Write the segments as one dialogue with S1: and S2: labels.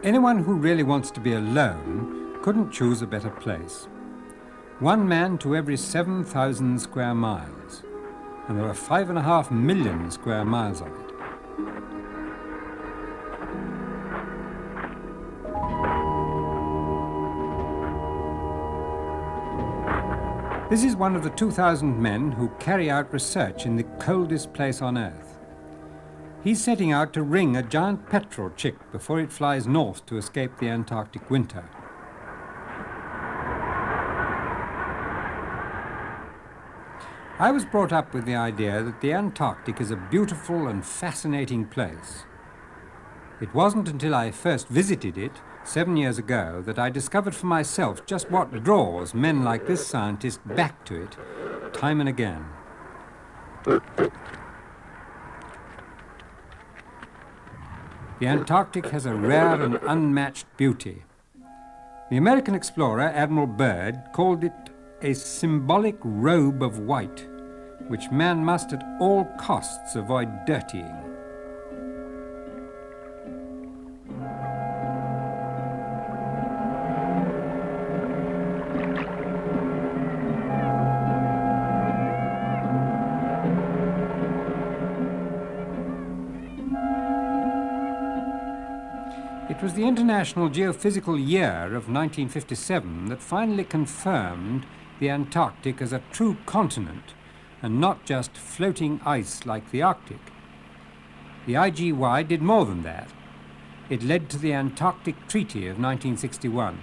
S1: Anyone who really wants to be alone couldn't choose a better place. 1 man to every 7,000 square miles, and there are 5.5 million square miles of it. This is one of the 2,000 men who carry out research in the coldest place on Earth. He's setting out to ring a giant petrel chick before it flies north to escape the Antarctic winter. I was brought up with the idea that the Antarctic is a beautiful and fascinating place. It wasn't until I first visited it 7 years ago that I discovered for myself just what draws men like this scientist back to it time and again. The Antarctic has a rare and unmatched beauty. The American explorer, Admiral Byrd, called it a symbolic robe of white, which man must at all costs avoid dirtying. It was the International Geophysical Year of 1957 that finally confirmed the Antarctic as a true continent and not just floating ice like the Arctic. The IGY did more than that. It led to the Antarctic Treaty of 1961.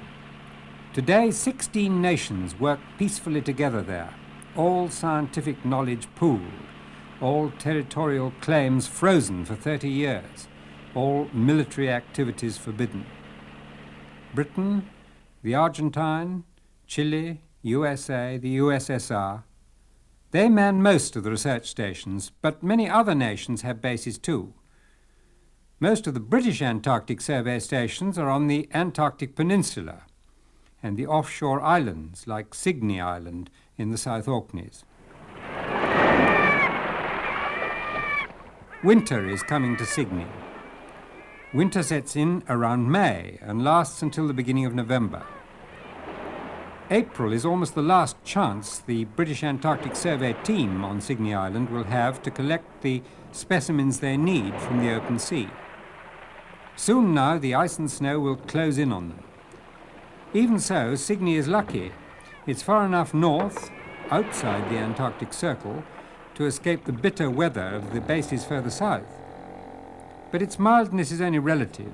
S1: Today, 16 nations work peacefully together there, all scientific knowledge pooled, all territorial claims frozen for 30 years, all military activities forbidden. Britain, the Argentine, Chile, USA, the USSR, they man most of the research stations, but many other nations have bases too. Most of the British Antarctic survey stations are on the Antarctic Peninsula and the offshore islands like Cygne Island in the South Orkneys. Winter is coming to Cygne. Winter sets in around May and lasts until the beginning of November. April is almost the last chance the British Antarctic Survey team on Cygne Island will have to collect the specimens they need from the open sea. Soon now the ice and snow will close in on them. Even so, Cygne is lucky. It's far enough north, outside the Antarctic Circle, to escape the bitter weather of the bases further south. But its mildness is only relative.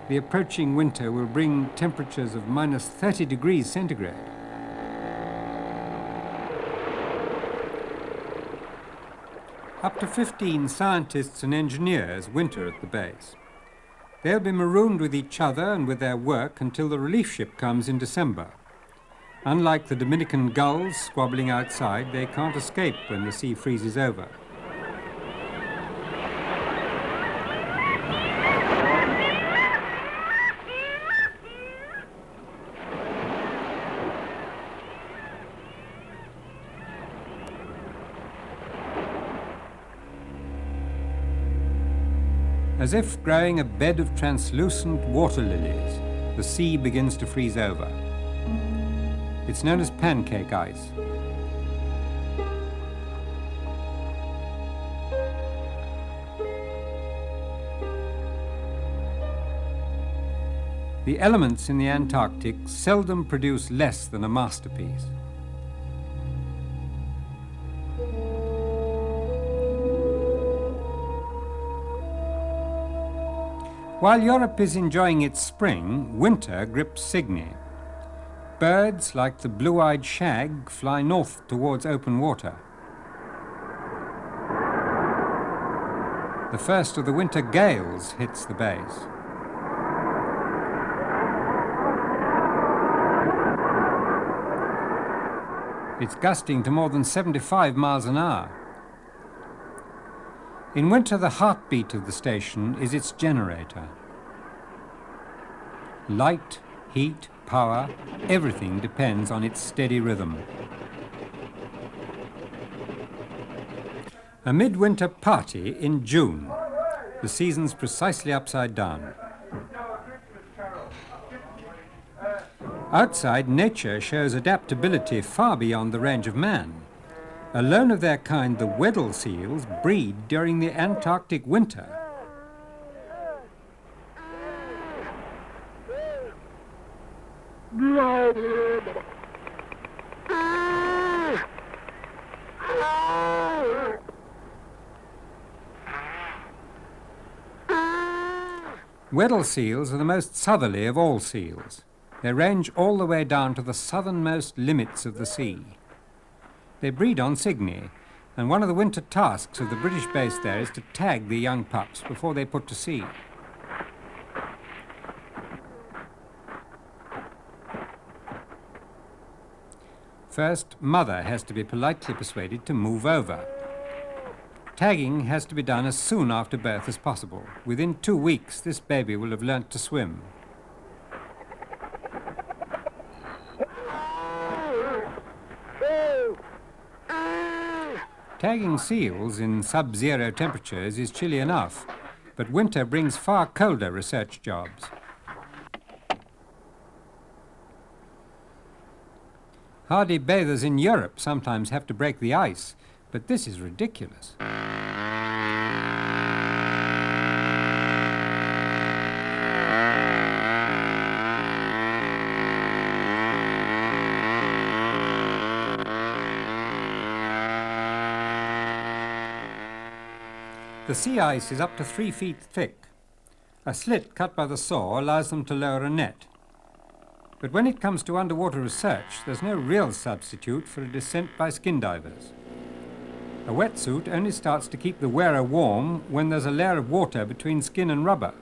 S1: The approaching winter will bring temperatures of minus 30 degrees centigrade. Up to 15 scientists and engineers winter at the base. They'll be marooned with each other and with their work until the relief ship comes in December. Unlike the Dominican gulls squabbling outside, they can't escape when the sea freezes over. As if growing a bed of translucent water lilies, the sea begins to freeze over. It's known as pancake ice. The elements in the Antarctic seldom produce less than a masterpiece. While Europe is enjoying its spring, winter grips Cygne. Birds like the blue-eyed shag fly north towards open water. The first of the winter gales hits the base. It's gusting to more than 75 miles an hour. In winter, the heartbeat of the station is its generator. Light, heat, power, everything depends on its steady rhythm. A midwinter party in June. The season's precisely upside down. Outside, nature shows adaptability far beyond the range of man. Alone of their kind, the Weddell seals breed during the Antarctic winter. Weddell seals are the most southerly of all seals. They range all the way down to the southernmost limits of the sea. They breed on Cygnus, and one of the winter tasks of the British base there is to tag the young pups before they put to sea. First, mother has to be politely persuaded to move over. Tagging has to be done as soon after birth as possible. Within 2 weeks, this baby will have learnt to swim. Tagging seals in sub-zero temperatures is chilly enough, but winter brings far colder research jobs. Hardy bathers in Europe sometimes have to break the ice, but this is ridiculous. The sea ice is up to 3 feet thick. A slit cut by the saw allows them to lower a net. But when it comes to underwater research, there's no real substitute for a descent by skin divers. A wetsuit only starts to keep the wearer warm when there's a layer of water between skin and rubber.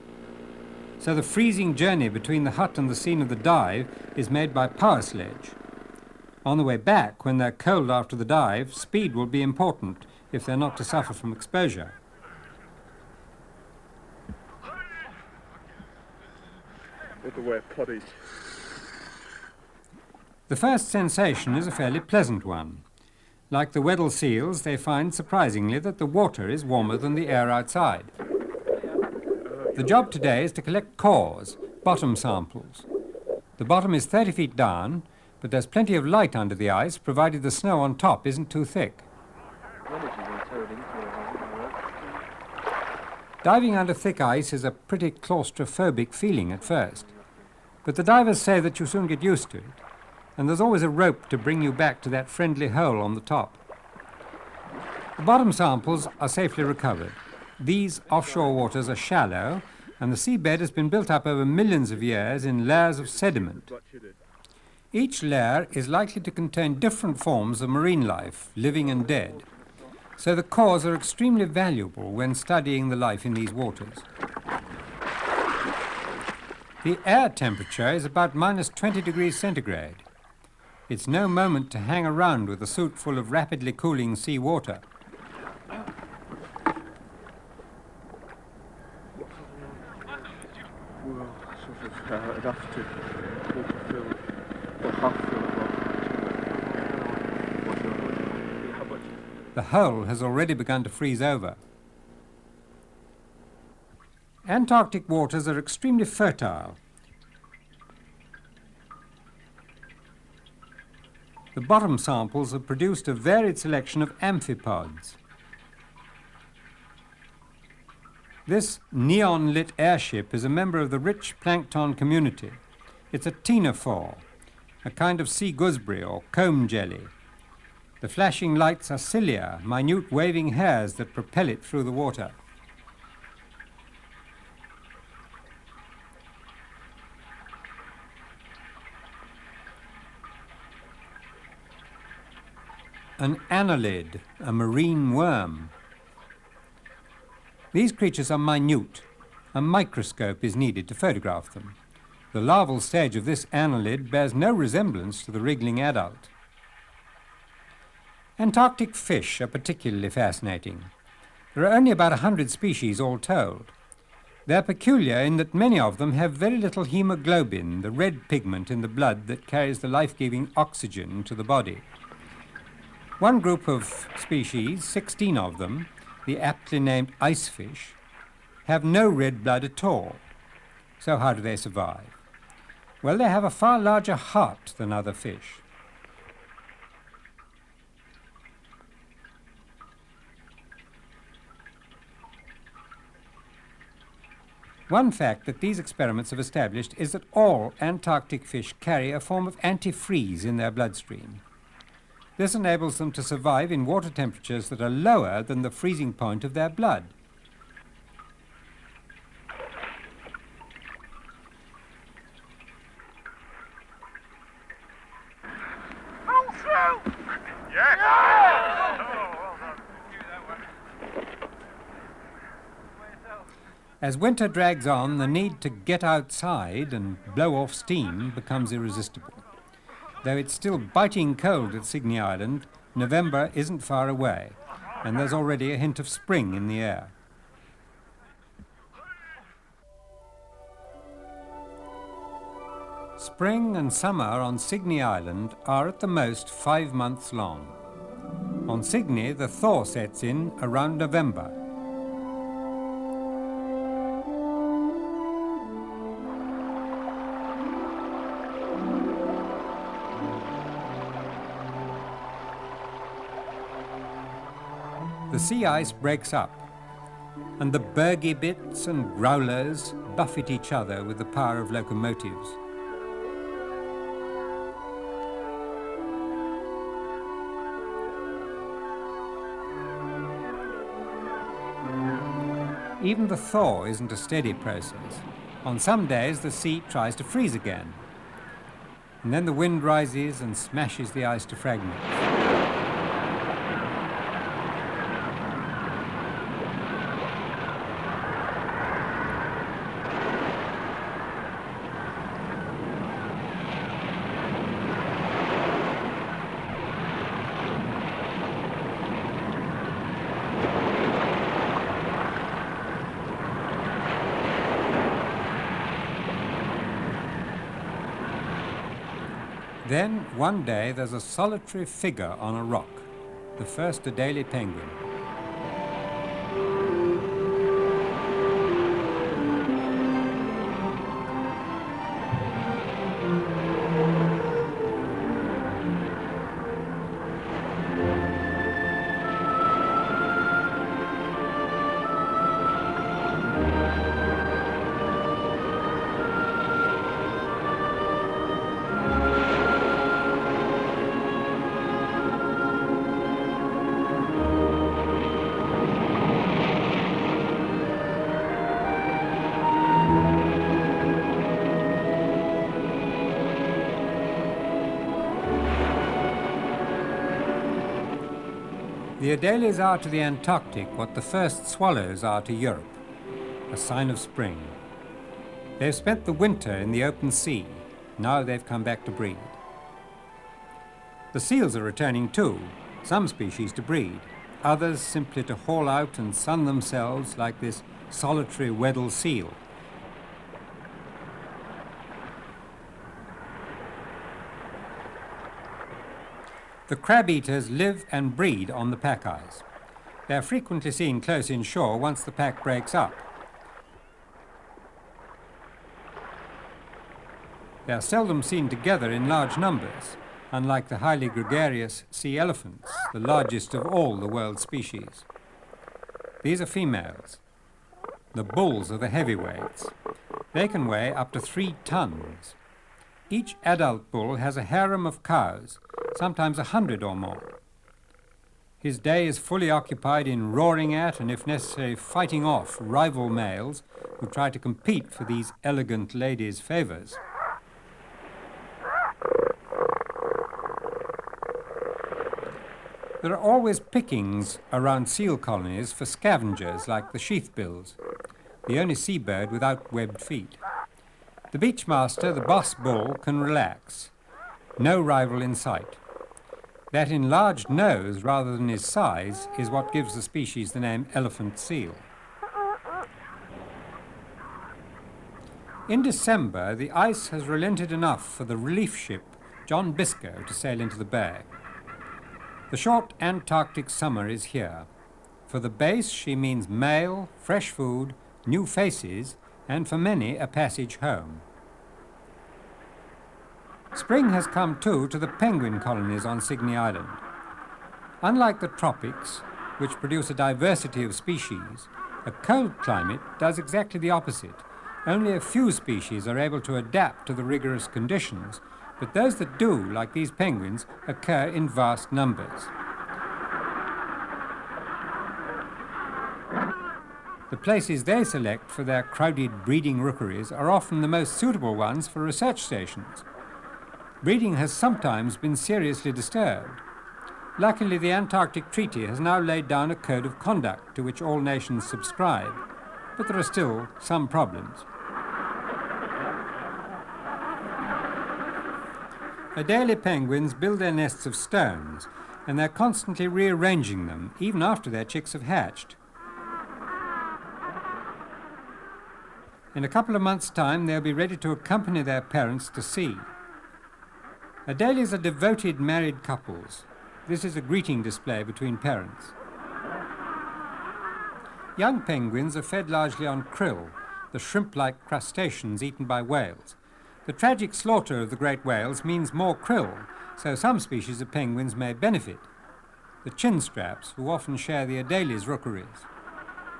S1: So the freezing journey between the hut and the scene of the dive is made by power sledge. On the way back, when they're cold after the dive, speed will be important if they're not to suffer from exposure.
S2: With the wet potties.
S1: The first sensation is a fairly pleasant one. Like the Weddell seals, they find surprisingly that the water is warmer than the air outside. The job today is to collect cores, bottom samples. The bottom is 30 feet down, but there's plenty of light under the ice, provided the snow on top isn't too thick. Diving under thick ice is a pretty claustrophobic feeling at first, but the divers say that you soon get used to it, and there's always a rope to bring you back to that friendly hole on the top. The bottom samples are safely recovered. These offshore waters are shallow, and the seabed has been built up over millions of years in layers of sediment. Each layer is likely to contain different forms of marine life, living and dead. So the cores are extremely valuable when studying the life in these waters. The air temperature is about minus 20 degrees centigrade. It's no moment to hang around with a suit full of rapidly cooling sea water.
S2: Well, sort of enough to fulfill or half fill
S1: The hull has already begun to freeze over. Antarctic waters are extremely fertile. The bottom samples have produced a varied selection of amphipods. This neon-lit airship is a member of the rich plankton community. It's a ctenophore, a kind of sea gooseberry or comb jelly. The flashing lights are cilia, minute waving hairs that propel it through the water. An annelid, a marine worm. These creatures are minute. A microscope is needed to photograph them. The larval stage of this annelid bears no resemblance to the wriggling adult. Antarctic fish are particularly fascinating. There are only about 100 species all told. They're peculiar in that many of them have very little hemoglobin, the red pigment in the blood that carries the life-giving oxygen to the body. One group of species, 16 of them, the aptly named icefish, have no red blood at all. So how do they survive? Well, they have a far larger heart than other fish. One fact that these experiments have established is that all Antarctic fish carry a form of antifreeze in their bloodstream. This enables them to survive in water temperatures that are lower than the freezing point of their blood. As winter drags on, the need to get outside and blow off steam becomes irresistible. Though it's still biting cold at Signy Island, November isn't far away, and there's already a hint of spring in the air. Spring and summer on Signy Island are at the most 5 months long. On Signy, the thaw sets in around November. The sea ice breaks up, and the bergy bits and growlers buffet each other with the power of locomotives. Even the thaw isn't a steady process. On some days the sea tries to freeze again, and then the wind rises and smashes the ice to fragments. Then, one day, there's a solitary figure on a rock, the first Adelie penguin. The Adelies are to the Antarctic what the first swallows are to Europe, a sign of spring. They've spent the winter in the open sea. Now they've come back to breed. The seals are returning too, some species to breed, others simply to haul out and sun themselves like this solitary Weddell seal. The crab-eaters live and breed on the pack ice. They are frequently seen close inshore once the pack breaks up. They are seldom seen together in large numbers, unlike the highly gregarious sea elephants, the largest of all the world's species. These are females. The bulls are the heavyweights. They can weigh up to 3 tons. Each adult bull has a harem of cows, sometimes 100 or more. His day is fully occupied in roaring at and, if necessary, fighting off rival males who try to compete for these elegant ladies' favors. There are always pickings around seal colonies for scavengers like the sheathbills, the only seabird without webbed feet. The beachmaster, the boss bull, can relax. No rival in sight. That enlarged nose, rather than his size, is what gives the species the name elephant seal. In December, the ice has relented enough for the relief ship John Biscoe to sail into the bay. The short Antarctic summer is here. For the base, she means mail, fresh food, new faces, and for many, a passage home. Spring has come too to the penguin colonies on Cygney Island. Unlike the tropics, which produce a diversity of species, a cold climate does exactly the opposite. Only a few species are able to adapt to the rigorous conditions, but those that do, like these penguins, occur in vast numbers. The places they select for their crowded breeding rookeries are often the most suitable ones for research stations. Breeding has sometimes been seriously disturbed. Luckily, the Antarctic Treaty has now laid down a code of conduct to which all nations subscribe, but there are still some problems. Adelie penguins build their nests of stones, and they're constantly rearranging them, even after their chicks have hatched. In a couple of months' time, they'll be ready to accompany their parents to sea. Adelies are devoted married couples. This is a greeting display between parents. Young penguins are fed largely on krill, the shrimp-like crustaceans eaten by whales. The tragic slaughter of the great whales means more krill, so some species of penguins may benefit. The chinstraps, who often share the Adelies' rookeries.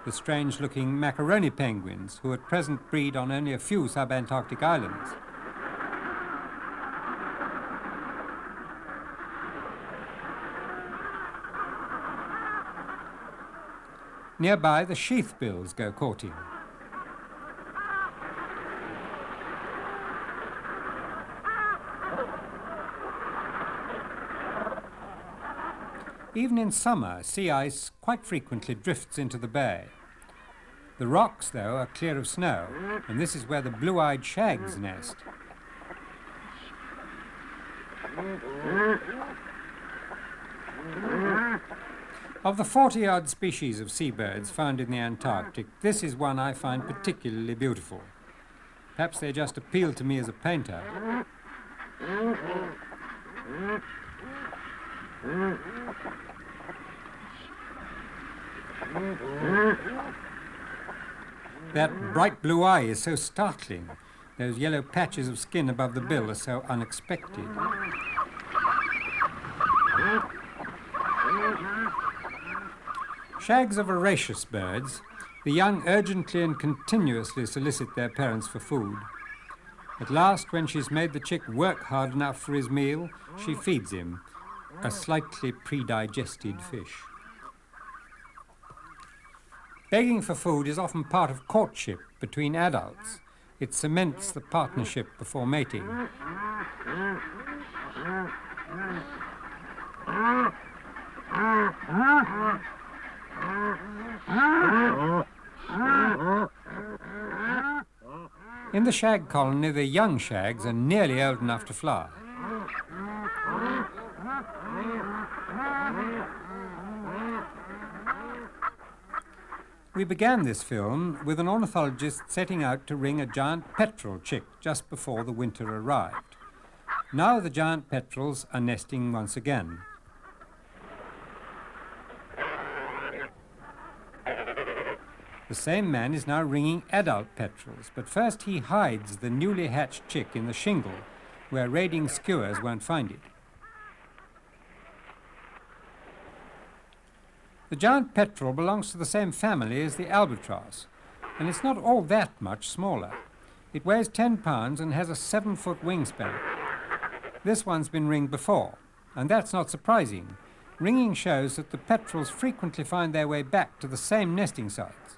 S1: The strange-looking macaroni penguins, who at present breed on only a few subantarctic islands. Nearby, the sheathbills go courting. Even in summer, sea ice quite frequently drifts into the bay. The rocks, though, are clear of snow, and this is where the blue-eyed shags nest. Of the 40-odd species of seabirds found in the Antarctic, this is one I find particularly beautiful. Perhaps they just appeal to me as a painter. That bright blue eye is so startling. Those yellow patches of skin above the bill are so unexpected. Shags are voracious birds. The young urgently and continuously solicit their parents for food. At last, when she's made the chick work hard enough for his meal, she feeds him, a slightly pre-digested fish. Begging for food is often part of courtship between adults. It cements the partnership before mating. In the shag colony, the young shags are nearly old enough to fly. We began this film with an ornithologist setting out to ring a giant petrel chick just before the winter arrived. Now the giant petrels are nesting once again. The same man is now ringing adult petrels, but first he hides the newly hatched chick in the shingle, where raiding skuas won't find it. The giant petrel belongs to the same family as the albatross, and it's not all that much smaller. It weighs 10 pounds and has a 7-foot wingspan. This one's been ringed before, and that's not surprising. Ringing shows that the petrels frequently find their way back to the same nesting sites.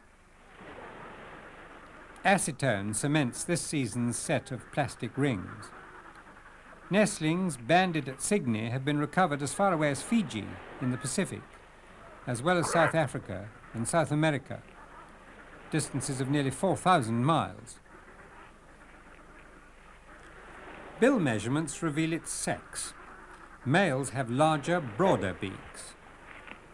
S1: Acetone cements this season's set of plastic rings. Nestlings banded at Cygney have been recovered as far away as Fiji in the Pacific, as well as South Africa and South America, distances of nearly 4,000 miles. Bill measurements reveal its sex. Males have larger, broader beaks.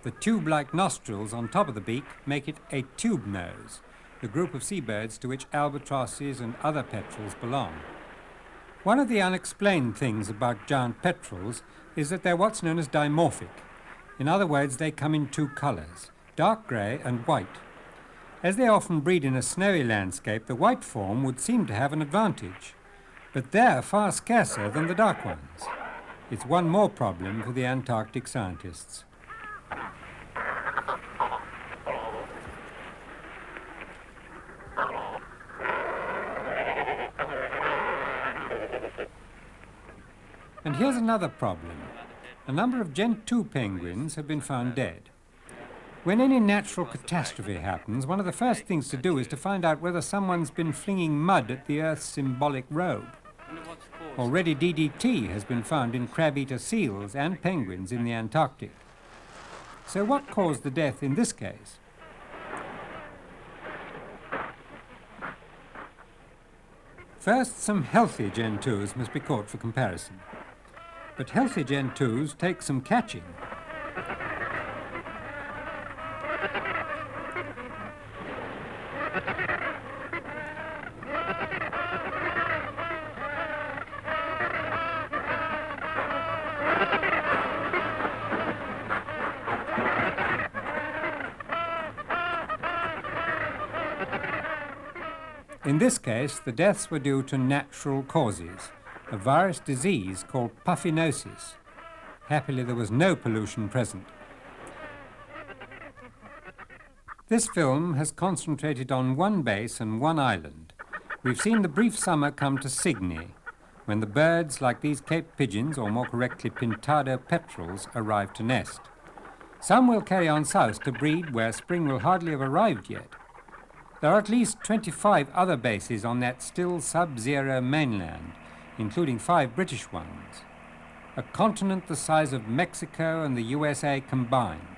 S1: The tube-like nostrils on top of the beak make it a tube nose, the group of seabirds to which albatrosses and other petrels belong. One of the unexplained things about giant petrels is that they're what's known as dimorphic. In other words, they come in two colors, dark grey and white. As they often breed in a snowy landscape, the white form would seem to have an advantage. But they're far scarcer than the dark ones. It's one more problem for the Antarctic scientists. And here's another problem. A number of Gentoo penguins have been found dead. When any natural catastrophe happens, one of the first things to do is to find out whether someone's been flinging mud at the Earth's symbolic robe. Already DDT has been found in crab-eater seals and penguins in the Antarctic. So what caused the death in this case? First, some healthy Gentoos must be caught for comparison. But healthy Gentoos take some catching. In this case, the deaths were due to natural causes, a virus disease called puffinosis. Happily, there was no pollution present. This film has concentrated on one base and one island. We've seen the brief summer come to Sydney, when the birds like these Cape pigeons, or more correctly pintado petrels, arrive to nest. Some will carry on south to breed where spring will hardly have arrived yet. There are at least 25 other bases on that still sub-zero mainland, including 5 British ones. A continent the size of Mexico and the USA combined,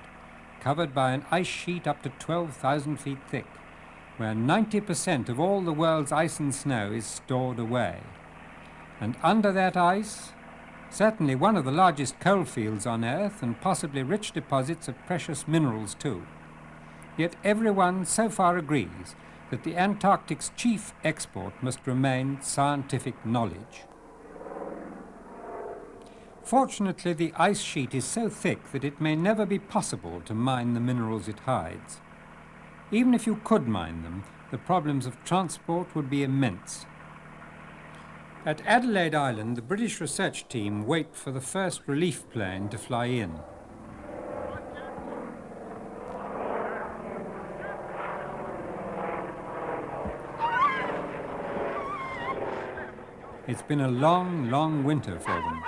S1: covered by an ice sheet up to 12,000 feet thick, where 90% of all the world's ice and snow is stored away. And under that ice, certainly one of the largest coal fields on Earth and possibly rich deposits of precious minerals too. Yet everyone so far agrees that the Antarctic's chief export must remain scientific knowledge. Fortunately, the ice sheet is so thick that it may never be possible to mine the minerals it hides. Even if you could mine them, the problems of transport would be immense. At Adelaide Island, the British research team wait for the first relief plane to fly in. It's been a long, long winter for them.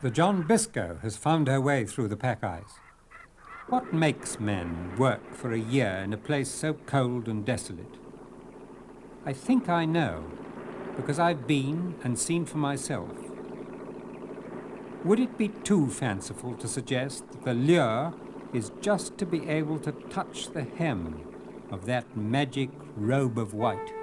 S1: The John Biscoe has found her way through the pack ice. What makes men work for a year in a place so cold and desolate? I think I know, because I've been and seen for myself. Would it be too fanciful to suggest that the lure is just to be able to touch the hem of that magic robe of white?